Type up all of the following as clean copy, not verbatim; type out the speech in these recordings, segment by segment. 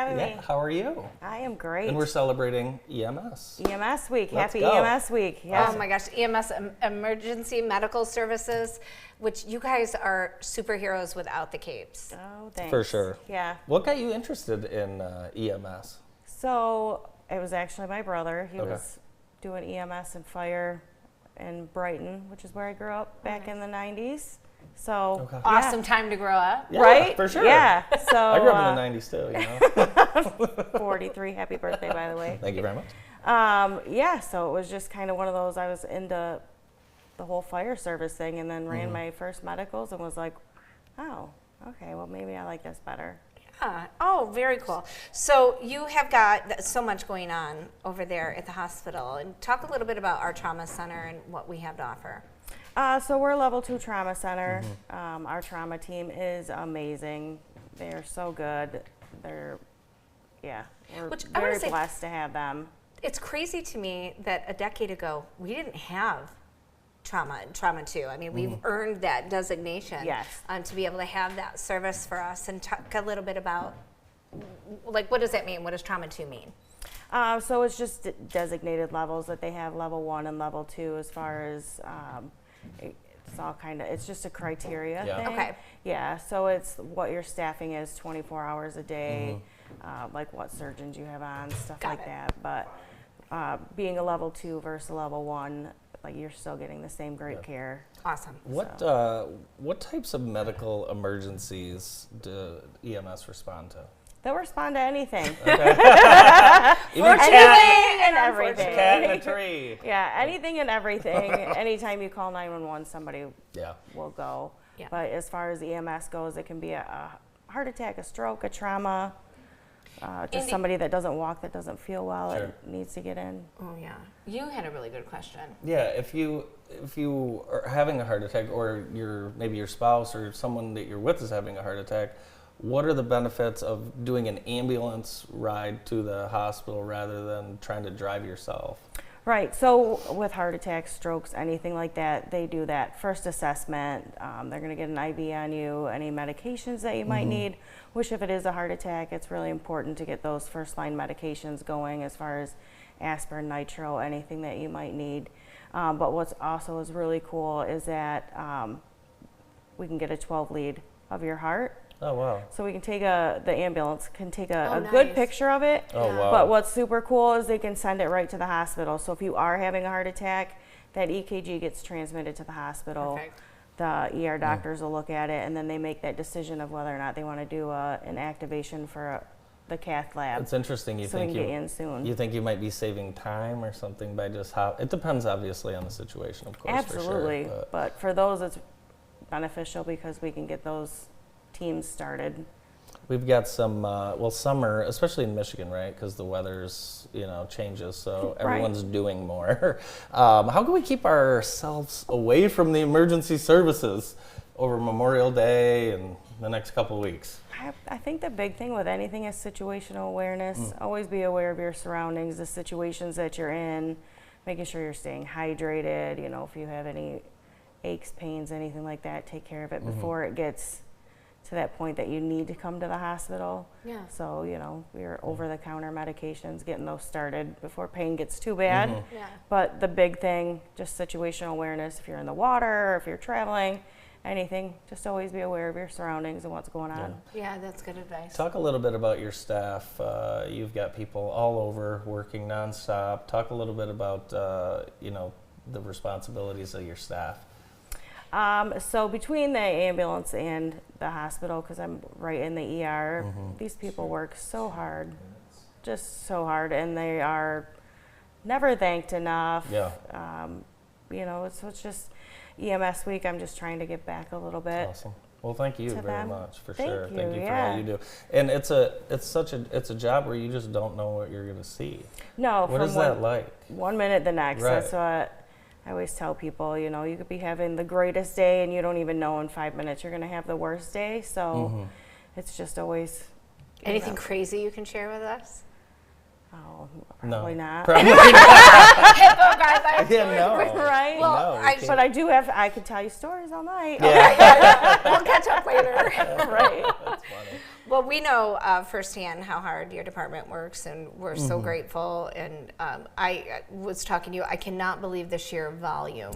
having me. Yeah, how are you? I am great. And we're celebrating EMS. EMS week. Let's Happy go. EMS week. Yeah. Oh my gosh, EMS, Emergency Medical Services, which you guys are superheroes without the capes. Oh, thanks. For sure. Yeah. What got you interested in EMS? So it was actually my brother. He Okay. was doing EMS and fire in Brighton, which is where I grew up back in the 90s. So Okay. Awesome time to grow up. Yeah, right? for sure. Yeah. So I grew up in the 90s too, you know. 43. Happy birthday, by the way. Thank you very much. Yeah, so it was just kind of one of those, I was into the whole fire service thing and then ran my first medicals and was like, oh, okay, well, maybe I like this better. Yeah. Oh, very cool. So you have got so much going on over there at the hospital. And talk a little bit about our trauma center and what we have to offer. So we're a level 2 trauma center. Our trauma team is amazing. They're so good. We're Which I wanna very say- blessed to have them. It's crazy to me that a decade ago, we didn't have trauma 2. I mean, we've earned that designation Yes. To be able to have that service for us. And talk a little bit about, like, what does that mean? What does trauma 2 mean? So it's just designated levels that they have, level 1 and level 2 as far as it's all kind of, it's just a criteria Yeah. thing. Okay. Yeah, so it's what your staffing is 24 hours a day, like what surgeons you have on, stuff Got like it. that. But being a level 2 versus a level 1, like you're still getting the same great care. Awesome. What types of medical emergencies do EMS respond to? They'll respond to anything. Even Anything and everything. cat in a tree. Yeah, anything and everything. Anytime you call 911, somebody Yeah. will go. Yeah. But as far as EMS goes, it can be a heart attack, a stroke, a trauma, just Andy- somebody that doesn't walk, that doesn't feel well, Sure. it needs to get in. Oh, yeah. You had a really good question. Yeah, if you are having a heart attack, or maybe your spouse or someone that you're with is having a heart attack, what are the benefits of doing an ambulance ride to the hospital rather than trying to drive yourself? Right, so with heart attacks, strokes, anything like that, they do that first assessment. They're going to get an IV on you, any medications that you might need, which if it is a heart attack, it's really important to get those first line medications going as far as aspirin, nitro, anything that you might need. But what's also is really cool is that we can get a 12 lead of your heart. Oh, wow. So we can take the ambulance can take a Oh, good nice. picture of it. Oh, wow. But what's super cool is they can send it right to the hospital. So if you are having a heart attack, that EKG gets transmitted to the hospital. Perfect. The ER doctors will look at it, and then they make that decision of whether or not they want to do an activation for the cath lab. It's interesting. So we can get in soon. You think you might be saving time or something by just it depends obviously on the situation, of course. Absolutely. For sure, But for those, it's beneficial because we can get those teams started. we've got some summer, especially in Michigan, right? Because the weather's changes, so everyone's doing more. How can we keep ourselves away from the emergency services over Memorial Day and the next couple weeks? I think the big thing with anything is situational awareness. Always be aware of your surroundings, the situations that you're in, making sure you're staying hydrated. If you have any aches, pains, anything like that, take care of it before it gets to that point that you need to come to the hospital. Yeah. So, your over-the-counter medications, getting those started before pain gets too bad. Yeah. But the big thing, just situational awareness. If you're in the water, or if you're traveling, anything, just always be aware of your surroundings and what's going on. Yeah, that's good advice. Talk a little bit about your staff. You've got people all over working nonstop. Talk a little bit about the responsibilities of your staff. So between the ambulance and the hospital, because I'm right in the ER, these people work so hard, just so hard, and they are never thanked enough. Yeah. It's just EMS week. I'm just trying to give back a little bit. Awesome. Well, thank you to very them. much for Thank sure. you, Thank you for yeah. all you do. And it's a job where you just don't know what you're going to see. No, What from is that like? one minute the next. Right. That's what I always tell people. You could be having the greatest day, and you don't even know in 5 minutes you're going to have the worst day. So it's just always. Anything crazy you can share with us? Oh, No. probably not. Probably Oh, guys, I yeah, no. Right? Well, No, I- we But I could tell you stories all night. Yeah. We'll catch up later. Right. That's funny. Well, we know firsthand how hard your department works, and we're so grateful. And I was talking to you, I cannot believe the sheer volume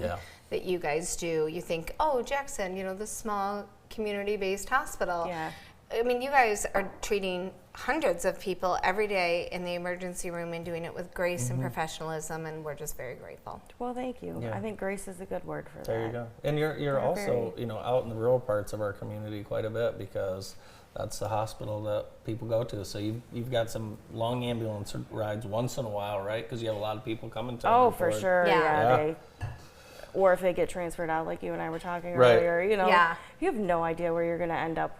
that you guys do. You think, oh, Jackson, this small community-based hospital. Yeah. I mean, you guys are treating hundreds of people every day in the emergency room and doing it with grace and professionalism, and we're just very grateful. Well, thank you. Yeah. I think grace is a good word for that. There you go. And you're also, out in the rural parts of our community quite a bit, because that's the hospital that people go to. So you've got some long ambulance rides once in a while, right? Because you have a lot of people coming to Oh, Henry for Ford. sure. Yeah. Or if they get transferred out, like you and I were talking Right. earlier, Yeah. you have no idea where you're going to end up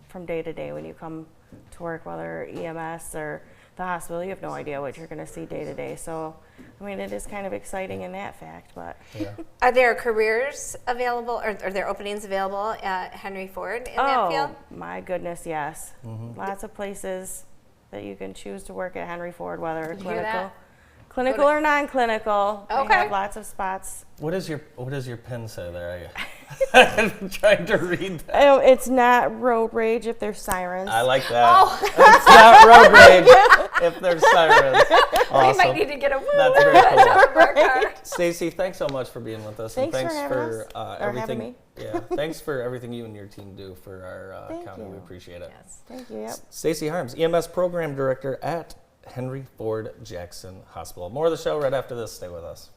from day to day when you come to work, whether EMS or the hospital. You have no idea what you're going to see day to day. So, I mean, it is kind of exciting in that fact. But Yeah. Are there careers available, or are there openings available at Henry Ford in that field? My goodness, yes. Lots of places that you can choose to work at Henry Ford, whether You hear that? clinical or non-clinical. Okay. They have lots of spots. What does your pen say there? I'm trying to read that. It's not road rage if there's sirens. I like that. Oh. It's not road rage if there's sirens. We Awesome. might need to get a woo That's very cool. of our car. Stacy, thanks so much for being with us. Thanks and for thanks having for, us, or everything. having me. Yeah, thanks for everything you and your team do for our Thank county. you. We appreciate it. Yes. Thank you. Yep. Stacy Harms, EMS Program Director at Henry Ford Jackson Hospital. More of the show right after this. Stay with us.